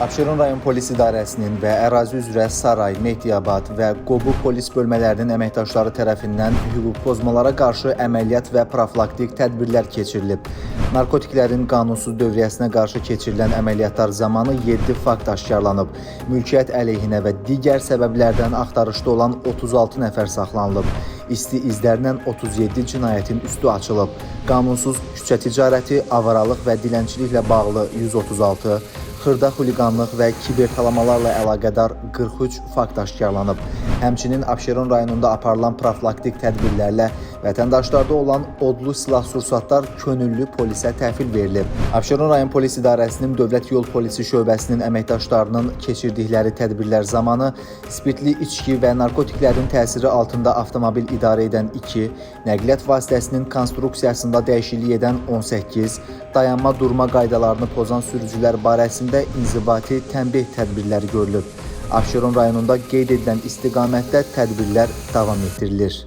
Abşeron rayon polis idarəsinin və ərazi üzrə Saray, Mehdiyabad və Qobu polis bölmələrinin əməkdaşları tərəfindən hüquq pozmalara qarşı əməliyyat və profilaktik tədbirlər keçirilib. Narkotiklərin qanunsuz dövriyyəsinə qarşı keçirilən əməliyyatlar zamanı 7 fakt aşkarlanıb. Mülkiyyət əleyhinə və digər səbəblərdən axtarışda olan 36 nəfər saxlanılıb. İsti izlərlə 37 cinayətin üstü açılıb. Qanunsuz küçə ticarəti, avaralıq və dilənçiliklə bağlı 136, xırda xuliqanlıq və kibertalamalarla əlaqədar 43 fakt aşkarlanıb. Həmçinin Abşeron rayonunda aparılan profilaktik tədbirlərlə vətəndaşlarda olan odlu silah-sursatlar könüllü polisə təhvil verilib. Abşeron rayon polis idarəsinin Dövlət Yol Polisi şöbəsinin əməkdaşlarının keçirdikləri tədbirlər zamanı spirtli içki və narkotiklərin təsiri altında avtomobil idarə edən 2, nəqliyyat vasitəsinin konstruksiyasında dəyişiklik edən 18, dayanma durma qaydalarını pozan sürücülər barəsində inzibati tənbih tədbirləri görülüb. Abşeron rayonunda qeyd edilən istiqamətdə tədbirlər davam etdirilir.